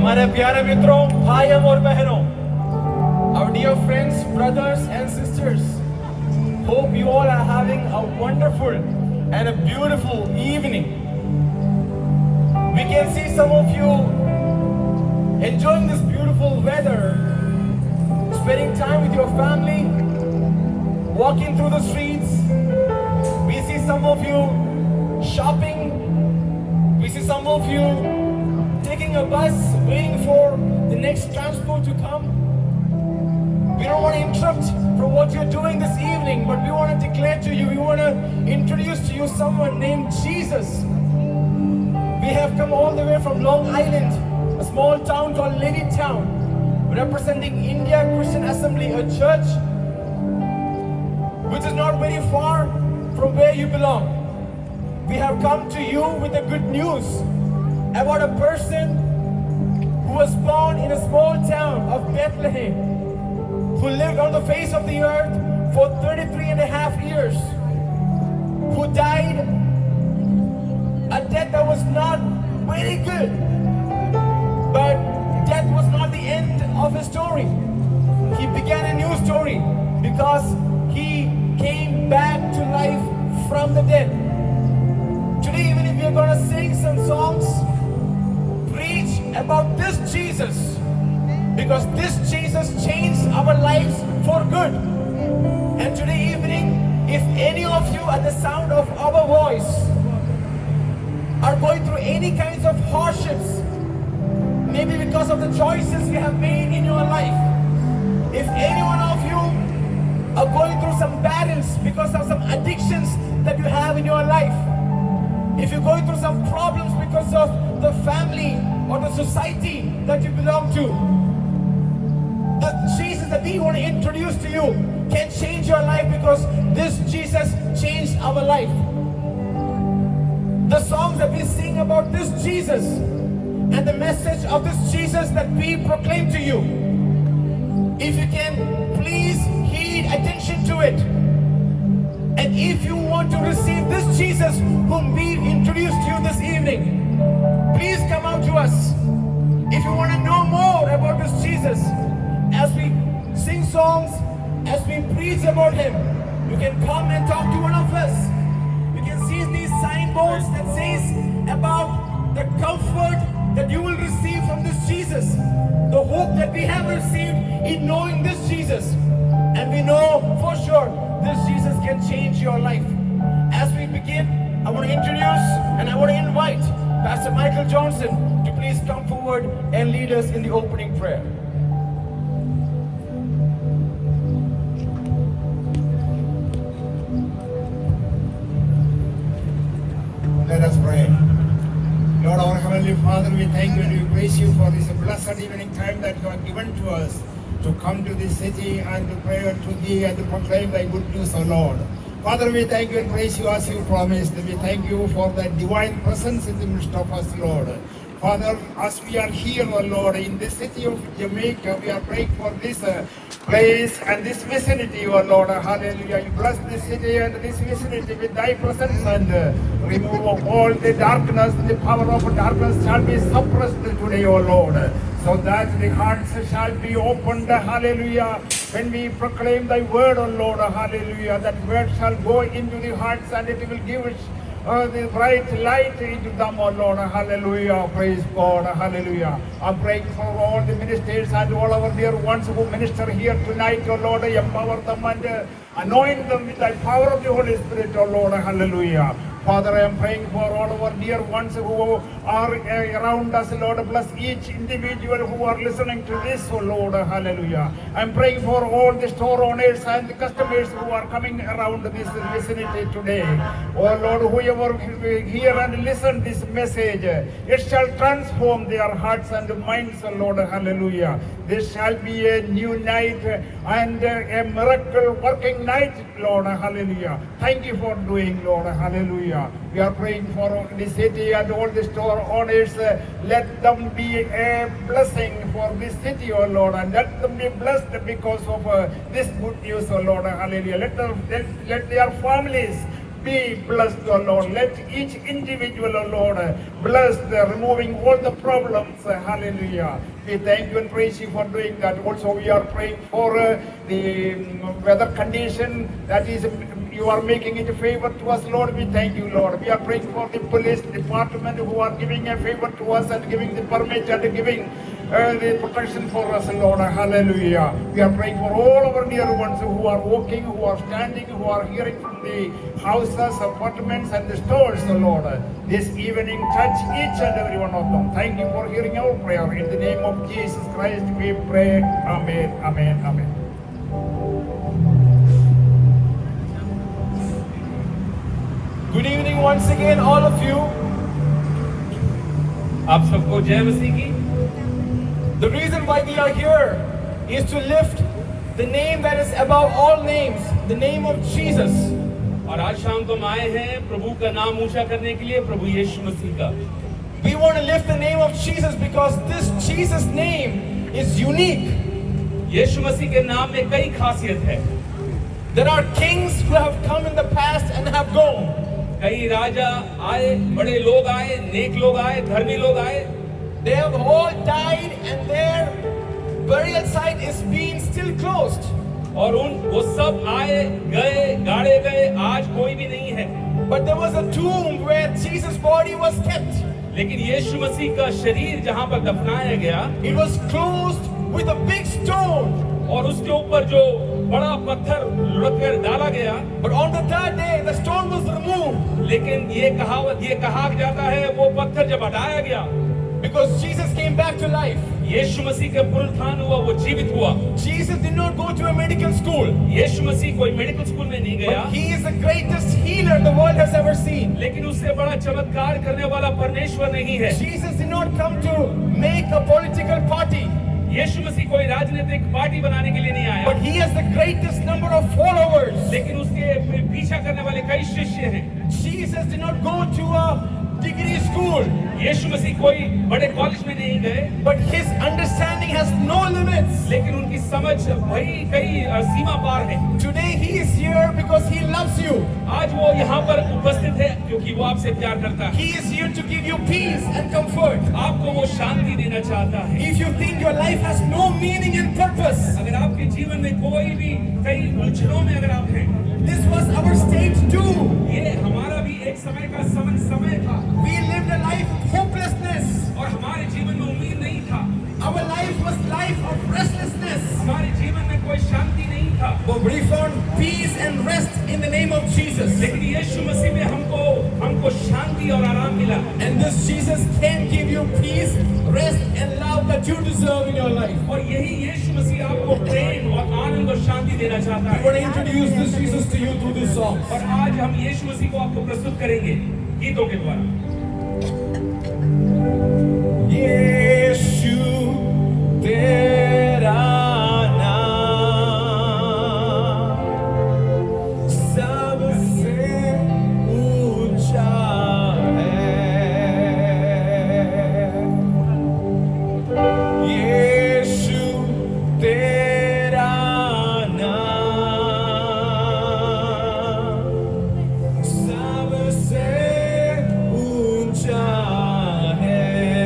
हमारे प्यारे मित्रों, भाइयों और बहनों, our dear friends, brothers and sisters, hope you all are having a wonderful and a beautiful evening. We can see some of you enjoying this beautiful weather, spending time with your family, walking through the streets. We see some of you shopping. We see some of you taking a bus, waiting for the next transport to come. We don't want to interrupt from what you're doing this evening, but we want to declare to you, we want to introduce to you someone named Jesus. We have come all the way from Long Island, a small town called Ladytown, representing India Christian Assembly, a church which is not very far from where you belong. We have come to you with the good news about a person who was born in a small town of Bethlehem, who lived on the face of the earth for 33 and a half years, who died a death that was not very good, but death was not the end of his story. He began a new story because he came back to life from the dead. Today, even if we are going to sing some songs, preach about this Jesus, because this Jesus changed our lives for good. And today evening, if any of you at the sound of our voice are going through any kinds of hardships, maybe because of the choices you have made in your life, if any one of you are going through some battles because of some addictions that you have in your life, if you're going through some problems because of the family or the society that you belong to, the Jesus that we want to introduce to you can change your life, because this Jesus changed our life. The songs that we sing about this Jesus and the message of this Jesus that we proclaim to you, if you can please heed attention to it, and if you want to receive this Jesus whom we introduced to you this evening, please come out to us. If you want to know more about this Jesus, as we sing songs, as we preach about him, you can come and talk to one of us. You can see these signboards that says about the comfort that you will receive from this Jesus, the hope that we have received in knowing this Jesus. And we know for sure this Jesus can change your life. As we begin, I want to introduce and I want to invite Pastor Michael Johnson to please come forward and lead us in the opening prayer. Let us pray. Lord, our Heavenly Father, we thank you and we praise you for this blessed evening time that you have given to us to come to this city and to pray to thee and to proclaim thy good news, O Lord. Father, we thank you and praise you as you promised. We thank you for the divine presence in the midst of us, Lord. Father, as we are here, O Lord, in the city of Jamaica, we are praying for this place and this vicinity, O Lord. Hallelujah. You bless this city and this vicinity with thy presence and remove all the darkness. The power of darkness shall be suppressed today, O Lord, so that the hearts shall be opened. Hallelujah. When we proclaim thy word, O Lord, hallelujah, that word shall go into the hearts and it will give us the bright light into them, oh Lord, hallelujah, praise God, hallelujah. I'm praying for all the ministers and all our dear ones who minister here tonight, oh Lord, empower them and anoint them with thy power of the Holy Spirit, oh Lord, hallelujah. Father, I am praying for all our dear ones who are around us, Lord. Bless each individual who are listening to this, oh Lord, hallelujah. I am praying for all the store owners and the customers who are coming around this vicinity today. Oh Lord, whoever hear and listen this message, it shall transform their hearts and minds, oh Lord, hallelujah. This shall be a new night and a miracle working night, Lord, hallelujah. Thank you for doing, Lord, hallelujah. We are praying for the city and all the store owners. Let them be a blessing for this city, oh Lord, and let them be blessed because of this good news, oh Lord, hallelujah. Let their families be blessed, O Lord. Let each individual, O Lord, blessed, removing all the problems. Hallelujah. We thank you and praise you for doing that. Also, we are praying for the weather condition that is you are making it a favor to us, Lord. We thank you, Lord. We are praying for the police department who are giving a favor to us and giving the permit and giving the protection for us, Lord. Hallelujah. We are praying for all our dear ones who are walking, who are standing, who are hearing from the houses, apartments, and the stores, Lord. This evening, touch each and every one of them. Thank you for hearing our prayer. In the name of Jesus Christ, we pray. Amen. Amen. Amen. Good evening once again, all of you. आप सबको जय मसीह की। The reason why we are here is to lift the name that is above all names, the name of Jesus. और आज शाम को हम आए हैं प्रभु का नाम ऊंचा करने के लिए, प्रभु यीशु मसीह का। We want to lift the name of Jesus because this Jesus name is unique. यीशु मसीह के नाम में कई खासियत है। There are kings who have come in the past and have gone. कई राजा आए, बड़े लोग आए, नेक लोग आए, धर्मी लोग आए। They have all died and their burial site is being still closed. और वो सब आए, गए, गाड़े गए, आज कोई भी नहीं है। But there was a tomb where Jesus' body was kept. लेकिन यीशु मसीह का शरीर जहां पर दफनाया गया, It was closed with a big stone. और उसके ऊपर जो बड़ा पत्थर रखकर डाला गया, But on the third day, the stone was removed लेकिन ये कहा जाता है वो पत्थर जब हटाया गया, because Jesus came back to life. यीशु मसीह का पुनरुत्थान हुआ, वो जीवित हुआ। Jesus did not go to a medical school, यीशु मसीह कोई मेडिकल स्कूल में नहीं गया, but He is the greatest healer the world has ever seen. लेकिन उससे बड़ा चमत्कार करने वाला परमेश्वर नहीं है। Jesus did not come to make a political party, यीशु मसीह कोई राजनीतिक पार्टी बनाने के लिए नहीं आया, but He has the greatest number of followers. लेकिन उसके पीछा करने वाले कई शिष्य हैं। Jesus did not go to a degree school, यीशु मसीह कोई बड़े कॉलेज में नहीं गए, but His understanding has no limits. लेकिन उनकी समझ भाई कई सीमा पार है। Today He is here because He loves you. आज वो यहाँ पर उपस्थित है क्योंकि वो आपसे प्यार करता है। He is here to give you peace and comfort. आपको वो शांति देना चाहता है। If you think your life has no meaning and purpose, अगर आपके जीवन में कोई भी कई उलझनों में अगर आप हैं, this was our stage too. ये हमारा भी एक समय का समय था। We lived a life of hopelessness. और हमारे जीवन में उम्मीद नहीं था। Our life was life of restlessness. हमारे जीवन में कोई शांति नहीं था। But we found peace and rest in the name of Jesus. लेकिन यीशु मसीह में हमको शांति और आराम मिला। And this Jesus can give you peace, rest and love that you deserve in your life. और यही यीशु मसीह आपको प्रेम और आनंद और शांति देना चाहता I want to है। introduce this Jesus to you through this song. और आज हम यीशु मसीह को आपको प्रस्तुत करेंगे गीतों के द्वारा। यीशु तेरा नाम सबसे ऊंचा है। यीशु तेरा नाम सबसे ऊंचा है।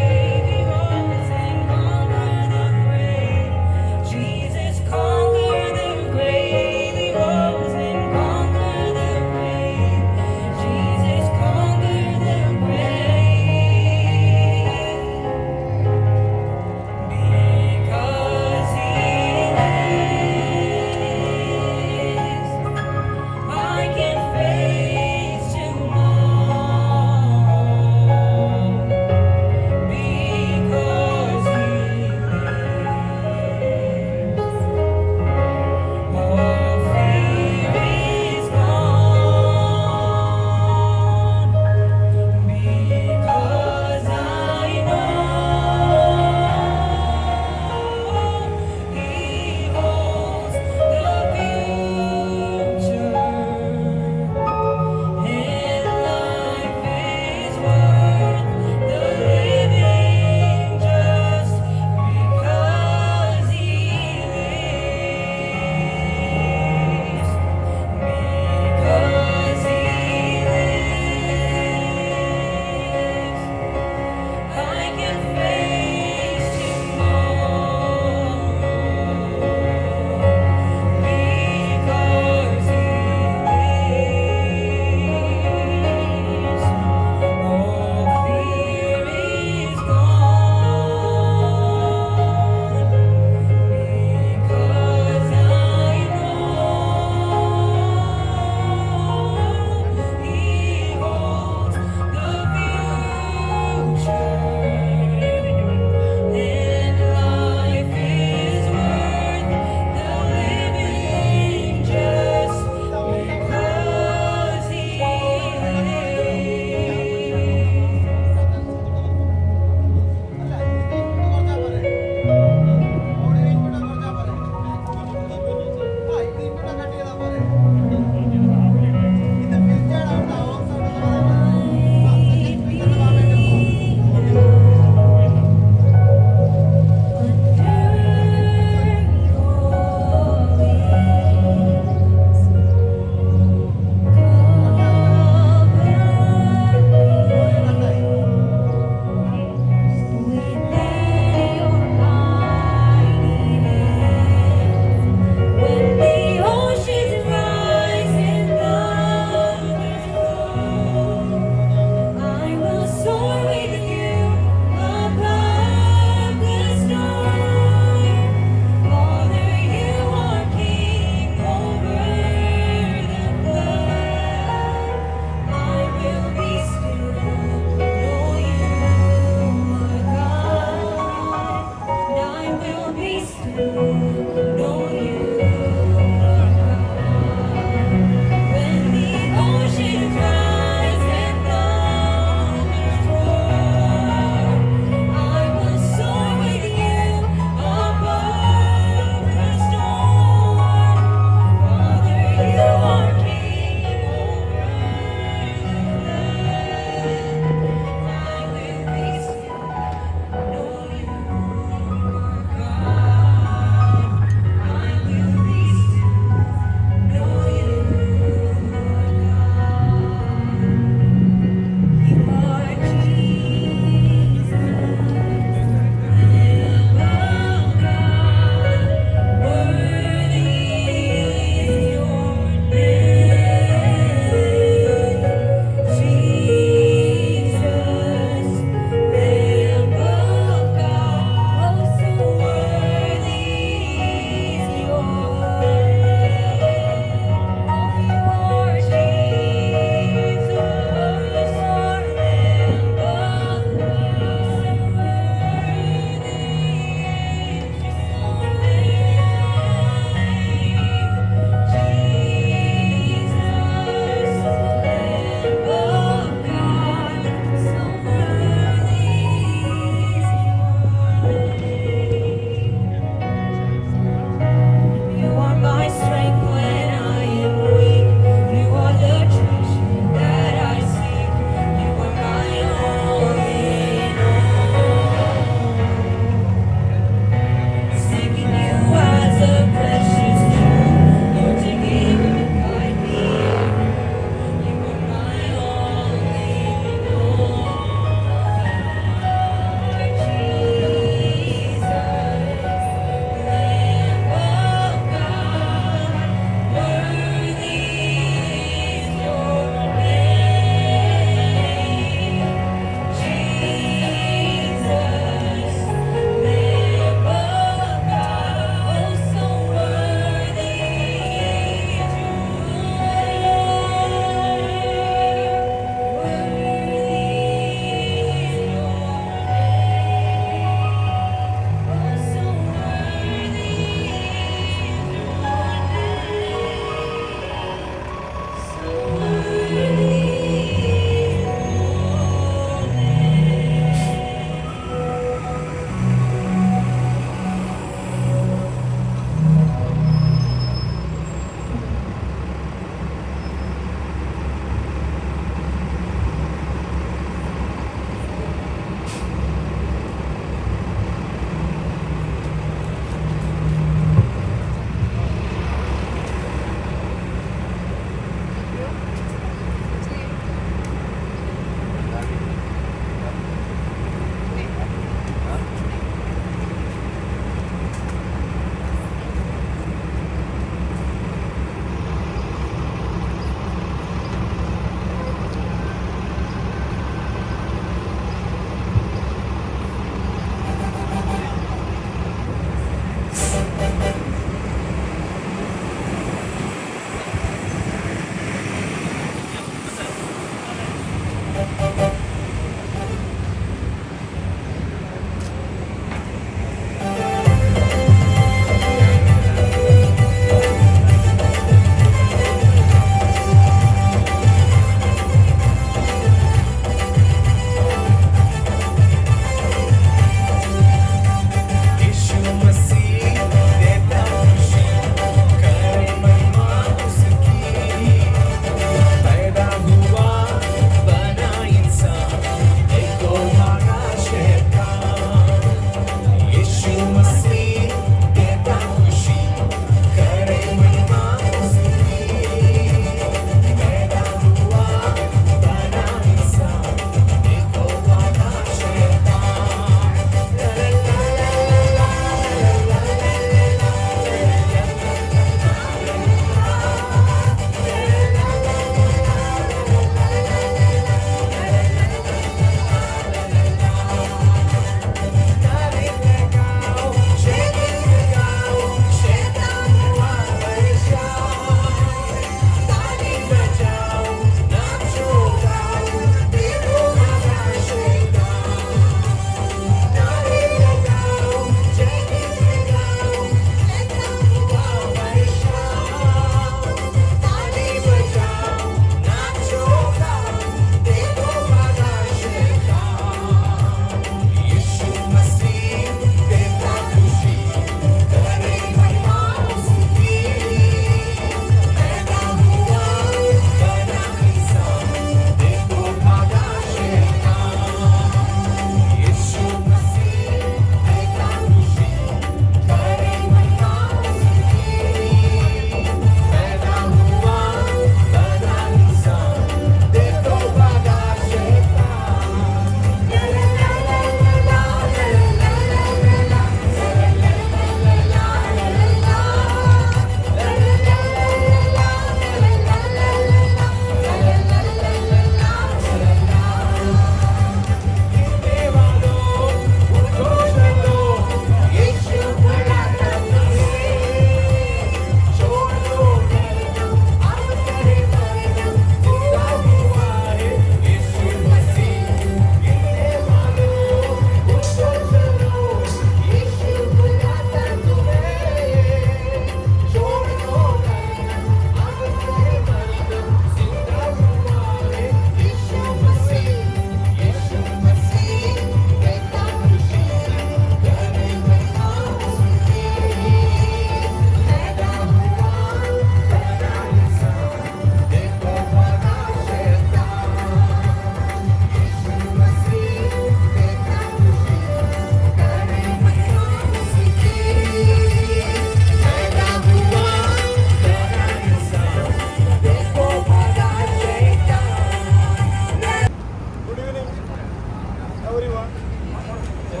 Good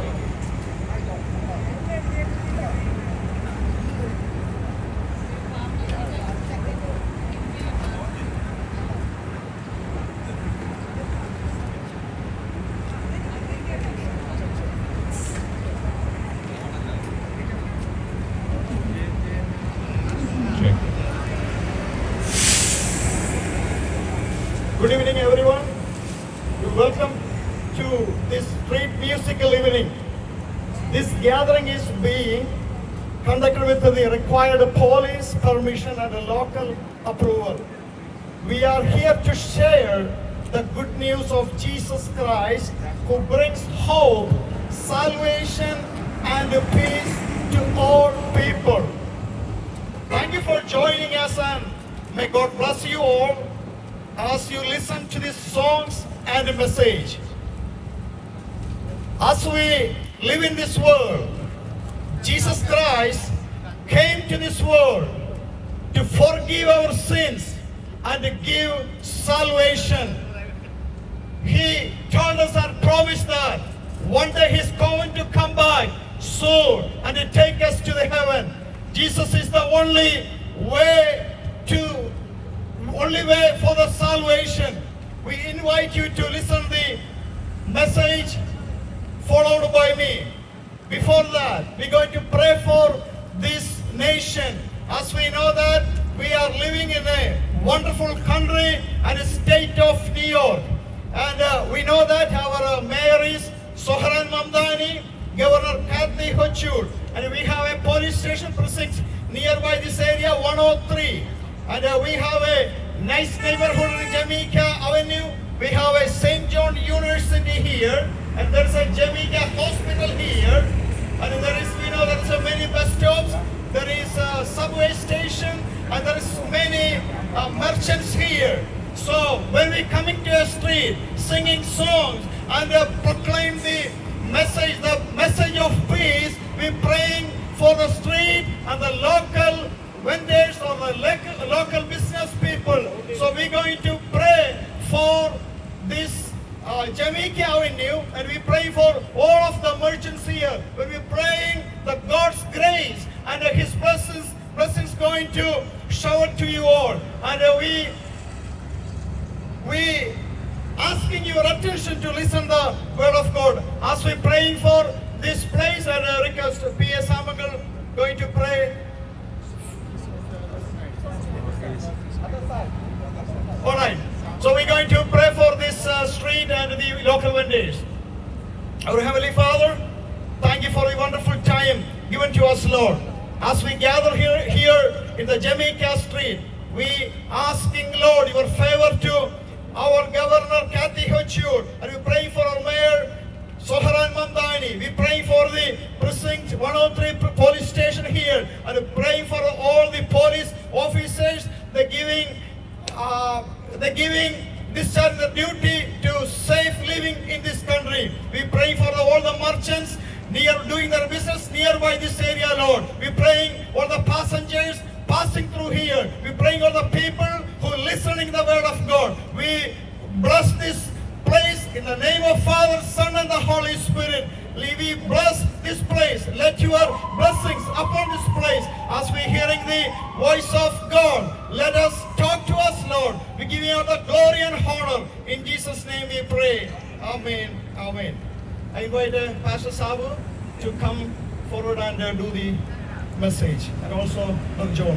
evening, everyone. You're welcome to this street musical evening. This gathering is being conducted with the required police permission and a local approval. We are here to share the good news of Jesus Christ, who brings hope, salvation, and peace to all people. Thank you for joining us, and may God bless you all as you listen to these songs and the message. As we live in this world, Jesus Christ came to this world to forgive our sins and to give salvation. He told us and promised that one day He's going to come back soon and to take us to the heaven. Jesus is the only way for the salvation. We invite you to listen the message followed by me. Before that, we're going to pray for this nation. As we know that we are living in a wonderful country and a state of New York. And we know that our mayor is Soharan Mamdani, Governor Kathy Hochul, and we have a police station precinct nearby this area, 103. And we have a nice neighborhood in Jamaica Avenue. We have a St. John University here, and there's a Jamaica Hospital here. And there is, there's a many bus stops. There is a subway station, and there is many merchants here. So when we coming to a street, singing songs and proclaim the message of peace, we praying for the street and the local vendors or the local business people. So we're going to pray for this Jamaica Avenue, and we pray for all of the merchants here. When we're praying that God's grace and His blessings going to shower to you all. And we asking your attention to listen the word of God. As we praying for this place, and request P.S. Samangal going to pray. All right. So we're going to pray for this street and the local vendors. Our Heavenly Father, thank you for the wonderful time given to us, Lord. As we gather here in the Jamaica street, we asking, Lord, your favor to our Governor Kathy Hochul, and we pray for our Mayor Soharan Mamdani. We pray for the precinct 103 police station here, and we pray for all the police officers. They're giving discharge the duty to safe living in this country. We pray for all the merchants doing their business nearby this area, Lord. We praying all the passengers passing through here. We praying all the people who are listening the word of God. We bless this place in the name of Father, Son, and the Holy Spirit. We bless this place. Let your blessings upon this place as we hearing the voice of God. Let us talk to us, Lord. We give you all the glory and honor. In Jesus' name we pray. Amen. Amen. I invite Pastor Sabu to come forward and do the message, and also Brother Joey.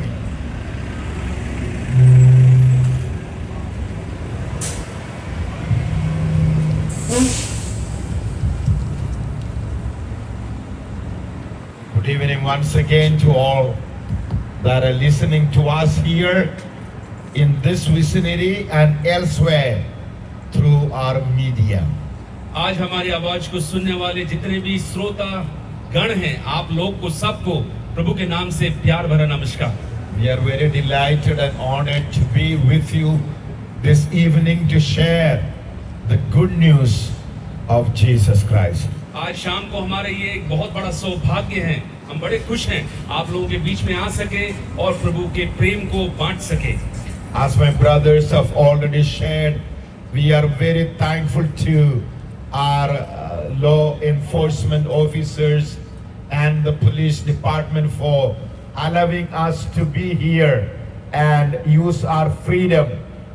Good evening once again to all that are listening to us here in this vicinity and elsewhere through our media. आज हमारी आवाज को सुनने वाले जितने भी श्रोता गण हैं, आप लोग को सबको प्रभु के नाम से प्यार भरा नमस्कार। We are very delighted and honored to be with you this evening to share the good news of Jesus Christ. आज शाम को हमारे ये एक बहुत बड़ा सौभाग्य है, हम बड़े खुश हैं आप लोगों के बीच में आ सके और प्रभु के प्रेम को बांट सके। As my brothers have already shared, we are very thankful to our law enforcement officers and the police department for allowing us to be here and use our freedom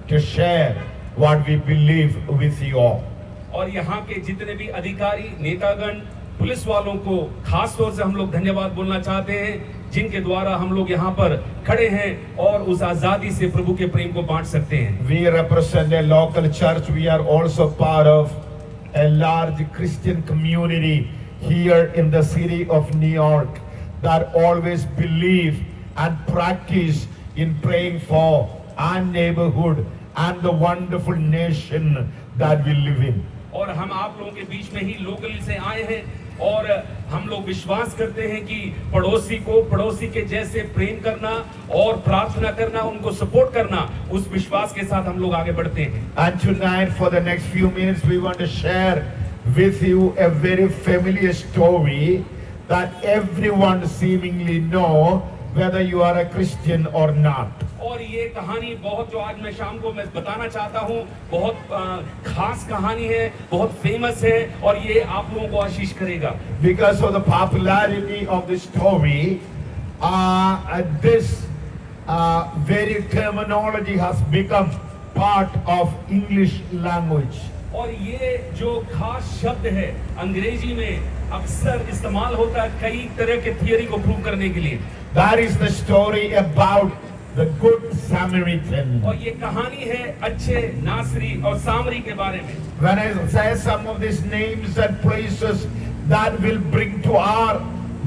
to share what we believe with you all. और यहाँ के जितने भी अधिकारी, नेतागण, police वालों को खास तौर से हम लोग धन्यवाद बोलना चाहते हैं, जिनके द्वारा हम लोग यहाँ पर खड़े हैं और उस आजादी से प्रभु के प्रेम को बांट सकते हैं। We represent a local church. We are also part of a large Christian community here in the city of New York that always believe and practice in praying for our neighborhood and the wonderful nation that we live in. और हम आप लोगों के बीच में ही locally से आए हैं और हम लोग विश्वास करते हैं कि पड़ोसी को पड़ोसी के जैसे प्रेम करना और प्रार्थना करना, उनको सपोर्ट करना, उस विश्वास के साथ हम लोग आगे बढ़ते हैं। And tonight for the next few minutes we want to share with you a very familiar story that everyone seemingly know whether you are a Christian or not. और ये कहानी बहुत जो आज मैं शाम को मैं बताना चाहता हूँ, बहुत खास कहानी है, बहुत फेमस है और ये आप लोगों को आशीष करेगा। Because of the popularity of the story, this very terminology has become part of English language. और ये जो खास शब्द है अंग्रेजी में अक्सर इस्तेमाल होता है कई तरह के थियरी को प्रूव करने के लिए। That is the story about the Good Samaritan. और ये कहानी है अच्छे नासरी और सामरी के बारे में। When I say some of these names and places, that will bring to our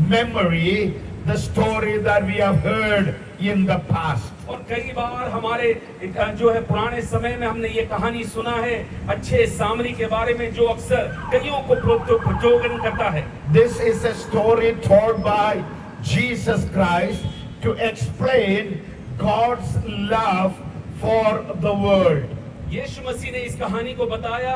memory the story that we have heard in the past. और कई बार हमारे जो है पुराने समय में हमने ये कहानी सुना है अच्छे सामरी के बारे में, जो अक्सर कईयों को प्रचोदन करता है। This is a story told by Jesus Christ to explain God's love for the world. यीशु मसीह ने इस कहानी को बताया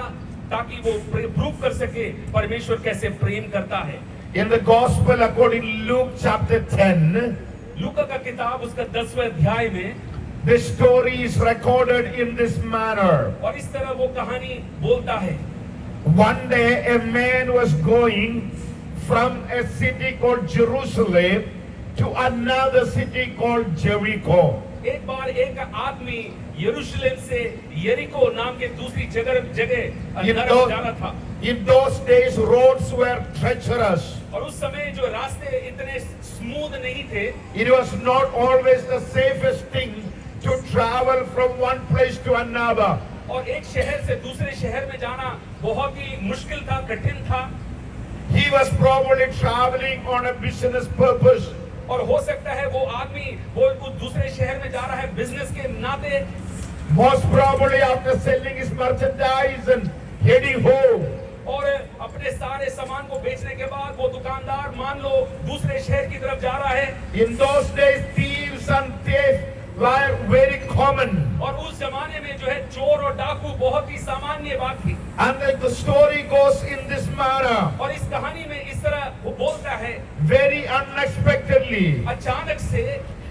ताकि वो प्रूव कर सके परमेश्वर कैसे प्रेम करता है। In the Gospel according to Luke chapter 10, लूका का किताब उसका 10वें अध्याय में this story is recorded in this manner. और इस तरह वो कहानी बोलता है। One day a man was going from a city called Jerusalem to another city called Jericho. एक बार एक आदमी यरूशलेम से यरीको नाम के दूसरी जगह जा रहा था। In those days roads were treacherous. और उस समय जो रास्ते इतने स्मूथ नहीं थे, It was not always the safest thing to travel from one place to another. और एक शहर से दूसरे शहर में जाना बहुत ही मुश्किल था, कठिन था। He was probably traveling on a business purpose. और हो सकता है वो आदमी वो उस दूसरे शहर में जा रहा है बिजनेस के नाते। Most probably after selling his merchandise and heading home. और अपने सारे सामान को बेचने के बाद वो दुकानदार मान लो दूसरे शहर की तरफ जा रहा है। In those days thieves and theft were very common. और उस जमाने में जो है चोर और डाकू बहुत ही सामान्य बात थी। And the story goes in this manner. और इस कहानी में इस तरह वो बोलता है, Very unexpectedly, अचानक से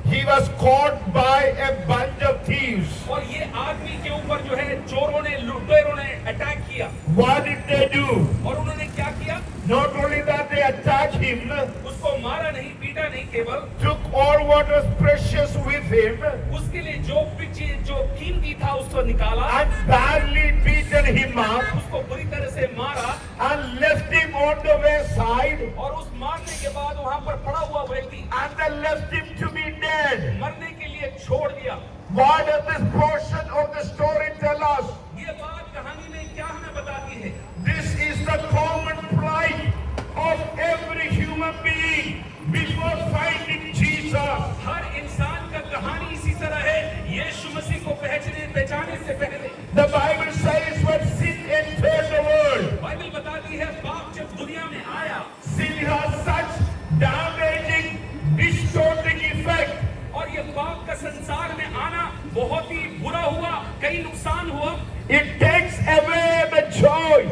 he was caught by a bunch of thieves. और ये आदमी के ऊपर जो है चोरों ने लुटेरों ने अटैक किया। What did they do? और उन्होंने क्या किया? Not only that they attacked him, उसको मारा नहीं, पीटा नहीं, केवल took all what was precious with him, उसके लिए जो भी चीज जो कीमती था उसको निकाला and badly beaten him up, उसको बुरी तरह से मारा and left him on the wayside, और उस मारने के बाद वहां पर पड़ा हुआ व्यक्ति and they left him to be dead. मरने के लिए छोड़ दिया। What does this portion of the story tell us? ये बात कहानी में क्या हमें बताती है? This is the common plight of every human being before finding Jesus. हर इंसान का कहानी इसी तरह है, यीशु मसीह को पहचानने से पहले। The Bible says when sin entered the world, Bible बताती है पाप जब दुनिया में आया, sin has such damaging, distorting effect. और ये पाप का संसार में आना बहुत ही बुरा हुआ, कई नुकसान हुआ। It takes away the joy,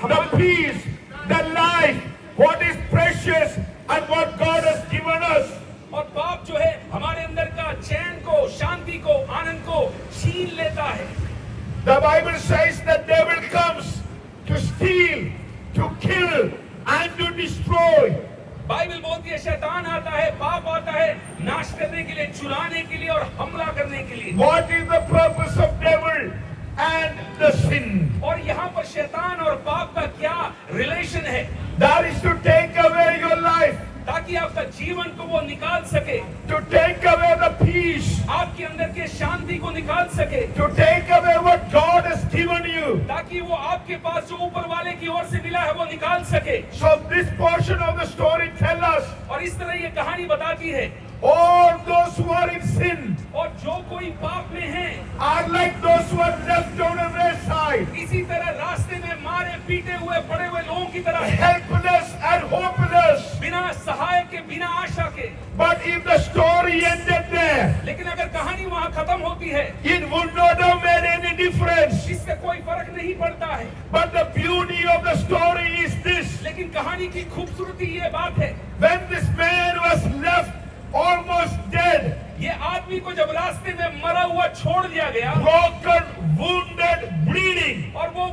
the peace, the life, what is precious and what God has given us. और पाप जो है हमारे अंदर का चैन को, शांति को, आनंद को छीन लेता है। The Bible says the devil comes to steal, to kill and to destroy. Bible बोलती है शैतान आता है, पाप आता है नाश करने के लिए, चुराने के लिए और हमला करने के लिए। What is the purpose of devil and the sin? और यहाँ पर शैतान और पाप का क्या रिलेशन है? That is to take away your life, ताकि आपका जीवन को वो निकाल सके, to take away the peace, आपके अंदर के शांति को निकाल सके, to take away what God has given you. ताकि वो आपके पास जो ऊपर वाले की ओर से मिला है वो निकाल सके। So this portion of the story tells us और इस तरह ये कहानी बताती है, all those who are in sin और जो कोई पाप में है are like those who are left on the wayside, इसी तरह रास्ते में मारे पीटे हुए पड़े हुए लोगों की तरह है, helpless and hopeless. बिना सहायक के, बिना आशा के। But if the story ended there, लेकिन अगर कहानी वहाँ खत्म होती है, it would not have made any difference. इससे कोई फर्क नहीं पड़ता है। But the beauty of the story is this: लेकिन कहानी की खूबसूरती ये बात है, when this man was left almost dead, ये आदमी को जब रास्ते में मरा हुआ छोड़ दिया गया broken, wounded, bleeding, और वो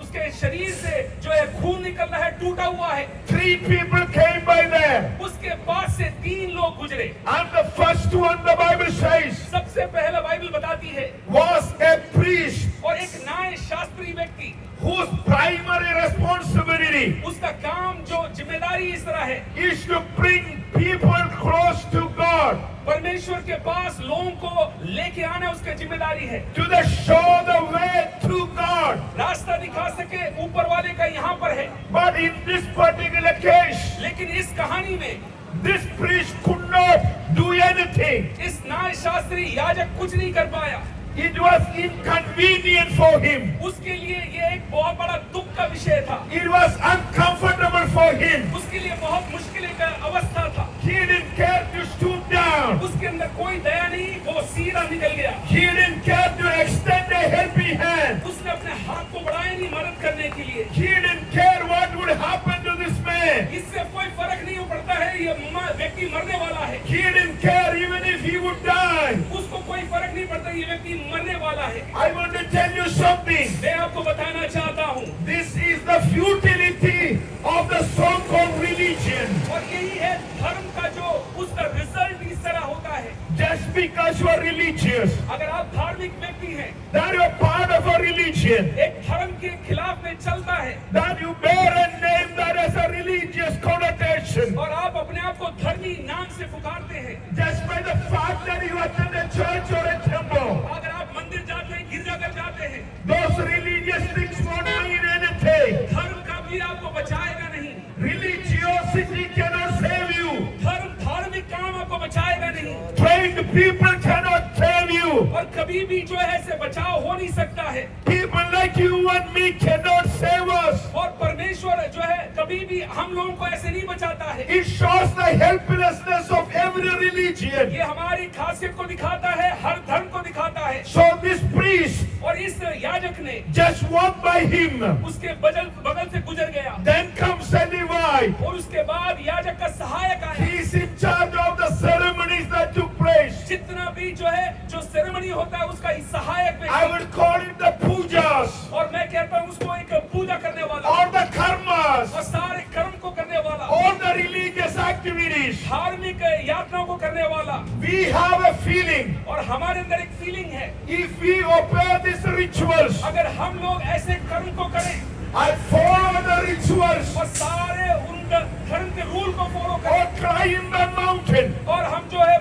उसके शरीर से जो है खून निकल रहा है, टूटा हुआ है, 3 people came by there. उसके पास से 3 लोग गुजरे। And the first one, the Bible says, सबसे पहला बाइबल बताती है was a priest और एक न्याय शास्त्री व्यक्ति, whose primary responsibility उसका काम जो जिम्मेदारी इस तरह है, is to bring people close to God, परमेश्वर के पास लोगों को लेके आना उसकी जिम्मेदारी है, to the show the way to God. रास्ता दिखा सके ऊपर वाले का यहाँ पर है। But in this particular case, लेकिन इस कहानी में this priest could not do anything. इस न्याय शास्त्री याजक कुछ नहीं कर पाया। It was inconvenient for him. उसके लिए ये एक बहुत बड़ा दुख का विषय था, It was uncomfortable for him. उसके लिए बहुत मुश्किल का अवस्था था। He didn't care to stoop down. उसके अंदर कोई दया नहीं, वो सीधा निकल गया। He didn't care to extend a helping hand. उसने अपने हाथ को बढ़ाया नहीं मदद करने के लिए। He didn't care what would happen to this man. इससे कोई फर्क नहीं पड़ता है, ये व्यक्ति मरने वाला है। He didn't care even if he would die. उसको कोई फर्क नहीं पड़ता, ये व्यक्ति मरने वाला है। I want to tell you something. मैं आपको बताना चाहता हूँ, This is the futility of the so-called religion. और यही है धर्म का जो उसका रिजल्ट इस तरह होता है। Just because you are religious, अगर आप धार्मिक व्यक्ति हैं, that you are part of a religion, एक धर्म के खिलाफ में चलता है, that you bear a name that has a religious connotation, और आप अपने आप को धर्मी नाम से पुकारते हैं, just by the fact that you attend a church or a temple, अगर आप मंदिर जाते हैं, गिरजाघर जाते हैं, those religious things won't mean anything. धर्म का भी आपको बचाएगा नहीं। Religiosity cannot save you. धार्मिक काम आपको बचाएगा नहीं, Trained people cannot save you. और कभी भी जो है ऐसे बचाव हो नहीं सकता है। People like you and me cannot save us. और परमेश्वर जो है कभी भी हम लोगों को ऐसे नहीं बचाता है। It shows the helplessness of every religion. ये हमारी खासियत को दिखाता है, हर धर्म को दिखाता है। So this priest और इस याजक ने just walked by him. उसके बगल से गुजर गया। Then comes a Levite. और उसके बाद याजक का सहायक आया। He is in charge of the ceremonies that took place. जितना भी जो है जो सेरेमनी होता है उसका सहायक I व्यक्ति, would call it the pujas और मैं कहता हूँ उसको एक पूजा करने वाला or the karmas, और सारे कर्म को करने वाला, all the religious activities. धार्मिक यात्राओं को करने वाला। We have a feeling, और हमारे अंदर एक फीलिंग है, if we obey these rituals, अगर हम लोग ऐसे कर्म को करें I follow the rituals और सारे उन धर्म के रूल को फॉलो or करें climb the mountain और हम जो है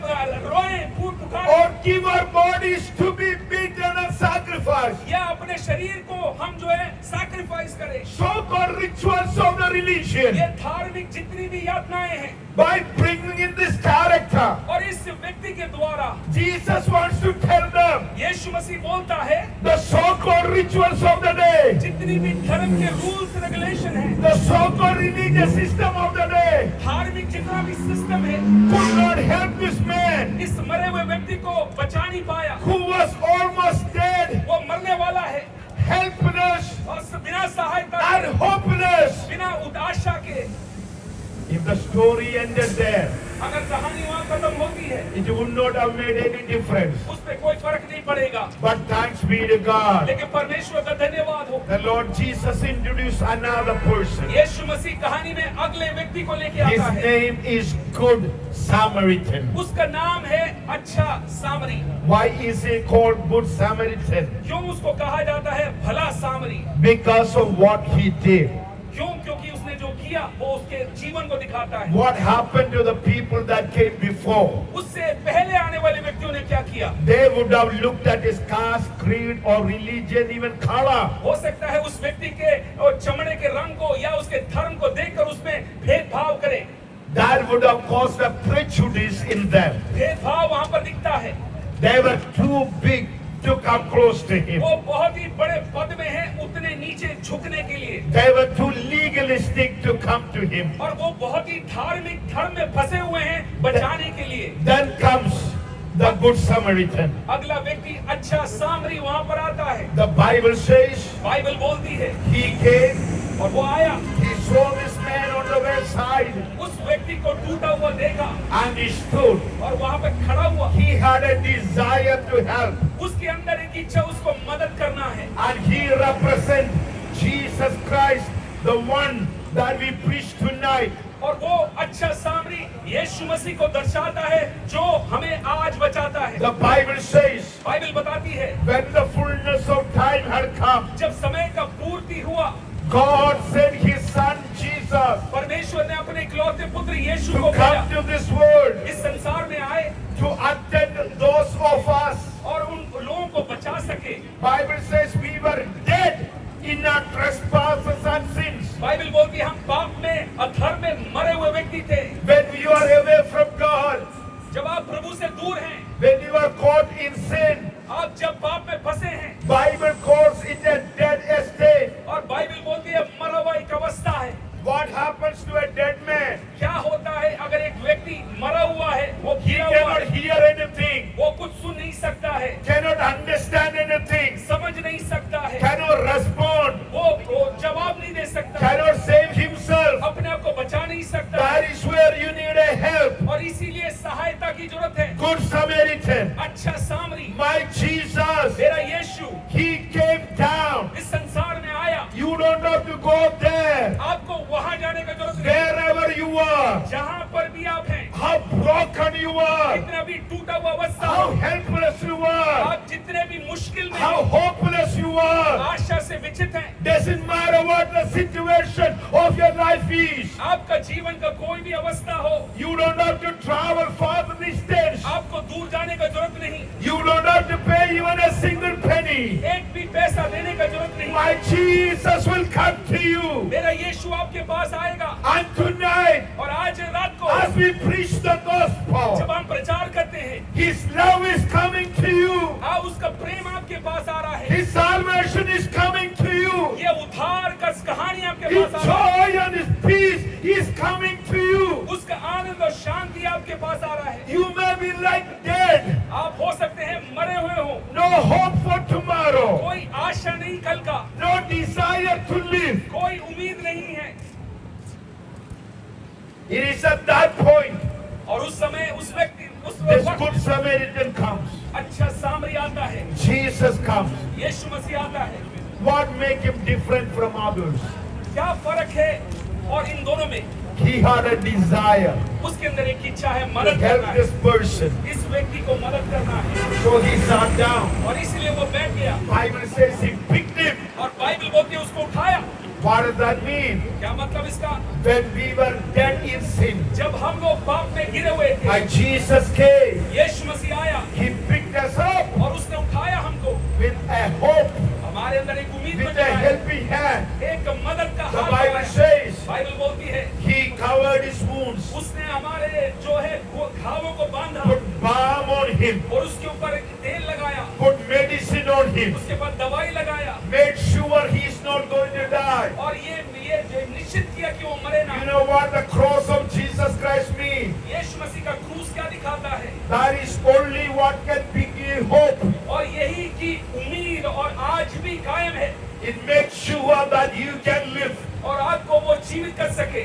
रोएं, पुकारें, or give our bodies to be beaten and sacrificed. या अपने शरीर को हम जो है सैक्रिफाइस करें। So-called rituals of the religion, ये धार्मिक जितनी भी यातनाएं हैं, by bringing in this character, और इस व्यक्ति के द्वारा Jesus wants to tell them यीशु मसीह बोलता है the so-called rituals of the day, जितनी भी धर्म के रूल्स रेगुलेशन है, the so-called religious system of the day, धार्मिक जितना भी सिस्टम है, could not help this man इस मरे हुए व्यक्ति को बचा नहीं पाया। who was almost dead, वो मरने वाला है helpless और बिना सहायता and के, hopeless. बिना उदाशा के। If the story ended there, अगर कहानी वहाँ खत्म होती है it would not have made any difference. उस पे कोई फर्क नहीं पड़ेगा, But thanks be to God, लेकिन परमेश्वर का धन्यवाद हो, the Lord Jesus introduced another person. यीशु मसीह कहानी में अगले व्यक्ति को लेके His आता है। name is Good Samaritan. उसका नाम है अच्छा सामरी। Why is he called Good Samaritan? क्यों उसको कहा जाता है भला सामरी? Because of what he did. क्यों? क्योंकि उसने जो किया वो उसके जीवन को दिखाता है। What happened to the people that came before? उससे पहले आने वाले व्यक्तियों ने क्या किया? They would have looked at his caste, creed or religion, even color. हो सकता है उस व्यक्ति के और चमड़े के रंग को या उसके धर्म को देखकर उसमें भेदभाव करें। That would have caused a prejudice in them. भेदभाव वहाँ पर दिखता है। They were too big to come close to him. वो बहुत ही बड़े पद में हैं, उतने नीचे झुकने के लिए, They were too legalistic to come to him. और वो बहुत ही धार्मिक धर्म में फंसे हुए हैं बचाने के लिए। Then comes the Good Samaritan. अगला व्यक्ति अच्छा सामरी वहाँ पर आता है। The Bible says बाइबल बोलती है he came, और वो आया, he saw this man on the wayside उस व्यक्ति को टूटा हुआ देखा and he stood. और वहाँ पे खड़ा हुआ। He had a desire to help उसके अंदर एक इच्छा उसको मदद करना है, and he represents Jesus Christ, the one that we preach tonight. और वो अच्छा सामरी यीशु मसीह को दर्शाता है जो हमें आज बचाता है। The Bible says बाइबल बताती है when the fullness of time had come, जब समय का पूर्ति हुआ, God sent his son Jesus परमेश्वर ने अपने इकलौते पुत्र यीशु to को भेजा, come to this world इस संसार में आए to attend those of us. और उन लोगों को बचा सके। Bible says we were dead in our trespasses and sins. Bible बोलती है हम पाप में अधर्म में मरे हुए व्यक्ति थे। When you are away from God, जब आप प्रभु से दूर हैं, when you are caught in sin, आप जब पाप में फंसे हैं, Bible calls it a dead estate. और बाइबल बोलती है मरा हुआ एक अवस्था है। What happens to a dead man? क्या होता है अगर एक व्यक्ति मरा हुआ है, वो He गिरा हुआ cannot है, hear anything, वो कुछ सुन नहीं सकता है, cannot understand anything, समझ नहीं सकता है, cannot respond, वो जवाब नहीं दे सकता, cannot save himself. अपने आप को बचा नहीं सकता, That is where you need a help. और इसीलिए सहायता की जरूरत है। Good Samaritan, अच्छा सामरी, my Jesus, मेरा यीशु he came down. इस संसार में आया। You don't have to go there. आपको वहां जाने का जरूरत नहीं, Wherever you are, जहां पर भी आप हैं, how broken you are, जितना भी टूटा हुआ अवस्था how हो, helpless you are, आप जितने भी मुश्किल में how हो, hopeless you are. आशा से विचित हैं, Doesn't matter what the situation of your life is. आपका जीवन का कोई भी अवस्था हो, You don't have to travel far distance. आपको दूर जाने का जरूरत नहीं, You don't have to pay even a single penny. एक भी पैसा देने का जरूरत नहीं। My Jesus will come to you. मेरा यीशु आपके पास आएगा, And tonight, और आज रात को as we preach the जब gospel, हम प्रचार करते हैं, His love is coming to you. उसका प्रेम आपके पास आ रहा है, His salvation is coming to you. ये उद्धार का कहानी आपके His पास आ रहा है, joy and His peace is coming to you. उसका आनंद और शांति आपके पास आ रहा है। You may be like dead. आप हो सकते हैं मरे हुए हो, No hope for tomorrow. कोई आशा नहीं कल का, No desire to live. कोई उम्मीद नहीं है, It is at that point और उस समय उस व्यक्ति उस this वक्त good Samaritan comes. अच्छा सामरी आता है, Jesus comes. यीशु मसीह आता है। What make him different from others? क्या फर्क है और इन दोनों में? He had a desire उसके अंदर एक इच्छा है to मदद help करना this है, person. इस व्यक्ति को मदद करना है, So he sat down. और इसीलिए वो बैठ गया, Bible says he picked him. और बाइबल बोलती है उसको उठाया। What does that mean? क्या मतलब इसका? When we were dead in sin, जब हम लोग पाप में गिरे हुए थे, and Jesus came, यीशु मसीह आया he picked us up और उसने उठाया हमको, with a hope, हमारे अंदर एक उम्मीद with बन a गया है, helping hand. एक मदद का The हाथ Bible लगाया। says बाइबल बोलती है he covered his wounds, उसने हमारे जो है वो घावों को बांधा put balm on him, और उसके ऊपर एक तेल लगाया, put medicine on him, उसके बाद दवाई लगाया, made sure he's not going to die. और ये निश्चित किया कि वो मरे ना। You know what the cross of Jesus Christ means? यीशु मसीह का क्रूस क्या दिखाता है? That is only what can give you hope. और यही की उम्मीद और आज भी कायम है, It makes sure that you can live. और आपको वो जीवित कर सके।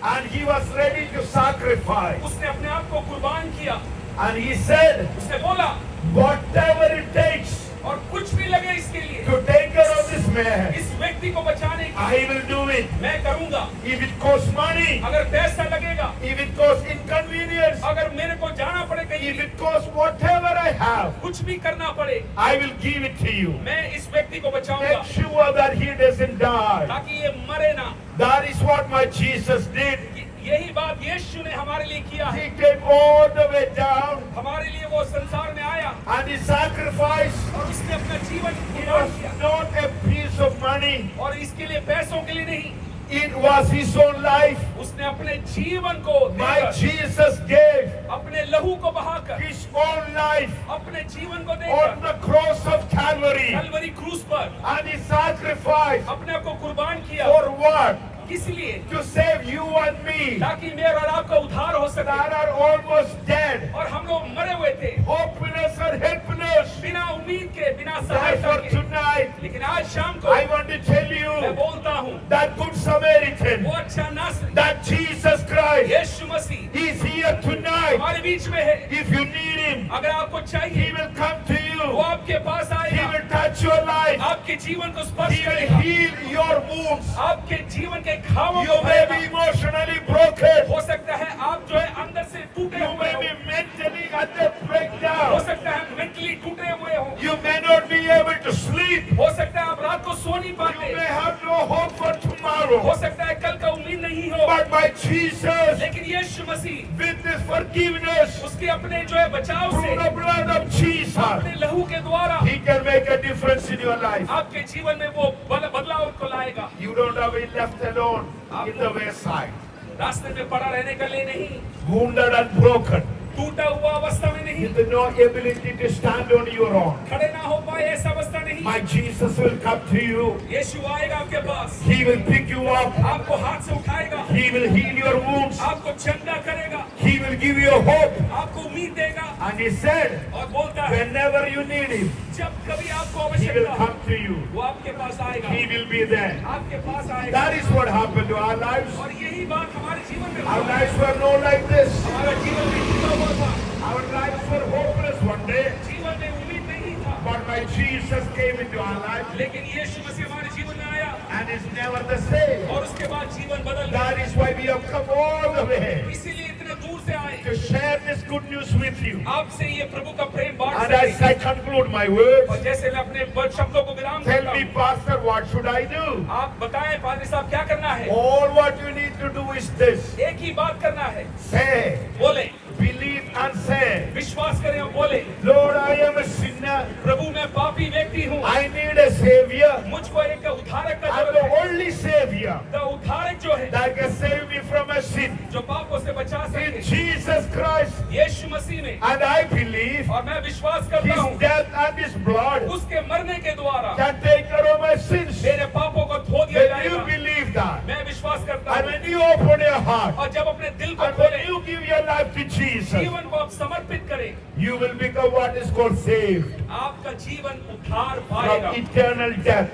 and he was ready to sacrifice. उसने अपने आप को कुर्बान किया। And he said, उसने बोला whatever it takes और कुछ भी लगे इसके लिए, to take care of this man, इस व्यक्ति को बचाने की I will do it. मैं करूंगा। If it costs money, अगर पैसा लगेगा, if it costs inconvenience, अगर मेरे को जाना पड़े कहीं, if it costs whatever I have, कुछ भी करना पड़े, I will give it to you. मैं इस व्यक्ति को बचाऊंगा Make sure that he doesn't die. ताकि ये मरे ना। That is what my Jesus did. यही बात यीशु ने हमारे लिए किया है। He came all the way down हमारे लिए वो संसार में आया and he sacrificed. और उसने अपना जीवन It कुर्बान was किया। not a piece of money. और इसके लिए पैसों के लिए नहीं, It was his own life. उसने अपने जीवन को My देकर, Jesus gave अपने लहू को बहाकर, his own life अपने जीवन को on देकर the cross of Calvary. Kalvari क्रूस पर And he sacrificed अपने आप को कुर्बान किया। for what? किस लिए? To save you and me ताकि मेरा और आपका उद्धार हो सके। that are almost dead, और हम लोग मरे हुए थे, hopeless and helpless. बिना उम्मीद के, बिना सहायता Therefore के। tonight, लेकिन आज शाम को I want to tell मैं you बोलता हूँ, that Good Samaritan, वो अच्छा नासरी, that Jesus Christ Yeshu Masih is here tonight. हमारे बीच में है। If you need him, अगर आपको he चाहिए, will come to वो you. आपके पास He आएगा, will touch your life. आपके जीवन को स्पर्श He will करेगा, heal your wounds. आपके जीवन के घावों You को may भरेगा। be emotionally broken. हो सकता है आप जो है अंदर से टूटे You हुए may हो, be mentally at a हो breakdown. सकता है मेंटली टूटे हुए हो, You may not be able to sleep. हो सकता है आप रात को सो नहीं You पाते, may have no hope for हो tomorrow. सकता है कल का उम्मीद नहीं हो, But by Jesus, लेकिन यीशु मसीह with this forgiveness, उसके अपने जो है बचाव से, through the blood of Jesus, अपने लहू के द्वारा he can make a difference in your life. आपके जीवन में वो बदलाव को लाएगा। You don't have been left alone in the wayside, रास्ते में पड़ा रहने के लिए नहीं, wounded and broken, टूटा हुआ अवस्था में नहीं, with no ability to stand on your own. खड़े ना हो पाए ऐसा अवस्था नहीं। My Jesus will come to you. यीशु आएगा आपके पास, He will pick you up. आपको हाथ से उठाएगा, He will heal your wounds. आपको चंगा करेगा, He will give you hope. आपको उम्मीद देगा। And he said, और बोलता है whenever you need him, जब कभी आपको he will आवश्यकता हो, come to you. वो आपके पास आएगा, He will be there. आपके पास आएगा। That is what happened to our lives. और यही बात हमारे जीवन में Our हुआ। lives were not like this. हमारा जीवन में टूटा हुआ था, Our lives were hopeless one day. जीवन में उम्मीद नहीं था, But my Jesus came into our life लेकिन यीशु मसीह हमारे जीवन में आया and is never the same. और उसके बाद जीवन बदल That गया। is why we have come all the way इसीलिए इतने दूर से आए to share this good news with you. आपसे ये प्रभु का प्रेम बांट And as सके। I conclude my और words, जैसे मैं अपने शब्दों को विराम tell देता me, हूँ, Pastor, what should I do? आप बताएं पादरी साहब क्या करना है। All what you need to do is this. एक ही बात करना है, Say, बोले, believe and say, विश्वास करें और बोले, Lord, I am a sinner. प्रभु मैं पापी व्यक्ति हूँ, I need a savior. मुझको एक उद्धारक का I'm जरूरत the है। only savior तो उद्धारक जो है, that can save me from a sin. जो पापों से बचा In सके, Jesus Christ. यीशु मसीह में, And I believe और मैं विश्वास करता his हूँ death and his blood उसके मरने के द्वारा can take care of my sins. मेरे पापों को धो दिया When you जाएगा। believe that, मैं विश्वास करता and हूँ when you open your heart, और जब अपने दिल को and when खोलें, you give your life to Jesus, जीवन को आप समर्पित करें, you will become what is called saved आपका जीवन उद्धार पाएगा। from eternal death,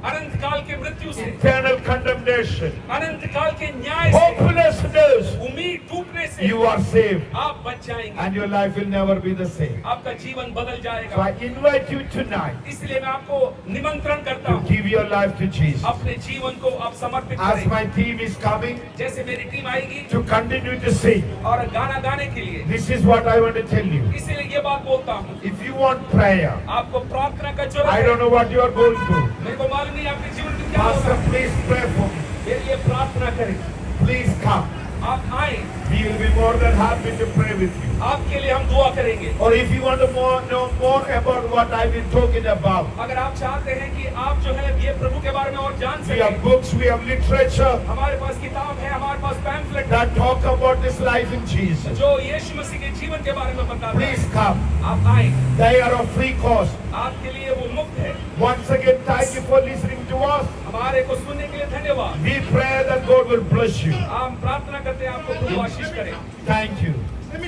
अनंत काल के मृत्यु से, eternal condemnation, अनंत काल के न्याय से, hopelessness. उम्मीद टूटने से You are saved, आप बच जाएंगे, and your life will never be the same. आपका जीवन बदल So जाएगा। I invite you tonight इसलिए मैं आपको निमंत्रण करता to हूँ, give your life to Jesus. अपने जीवन को आप समर्पित As करें। my team is coming जैसे मेरी टीम आएगी to continue to sing, और गाना गाने के लिए, this is what I want to tell you. इसीलिए ये बात बोलता हूँ, If you want prayer, आपको प्रार्थना का I जरूरत don't है। know what you are going through. मेरे को मालूम नहीं आपके जीवन में क्या Pastor, होगा, please pray for me. मेरे लिए प्रार्थना करें। Please come. आप आए, We will be more than happy to pray with you. आपके लिए हम दुआ करेंगे। Or if you want to know more about what I've been talking about, अगर आप चाहते हैं कि आप जो है ये प्रभु के बारे में और जान we have सकें, books, we have literature हमारे पास किताब है, हमारे पास पैम्फलेट है, that talk about this life in Jesus. जो यीशु मसीह के जीवन के बारे में बताता है। Please come. आप आए, They are of free cost. आपके लिए वो मुफ्त है। Once again, thank you for listening to us. हमारे को सुनने के लिए धन्यवाद। We pray that God will bless you. हम प्रार्थना करते हैं आपको प्रभु आशीष करें। Thank you.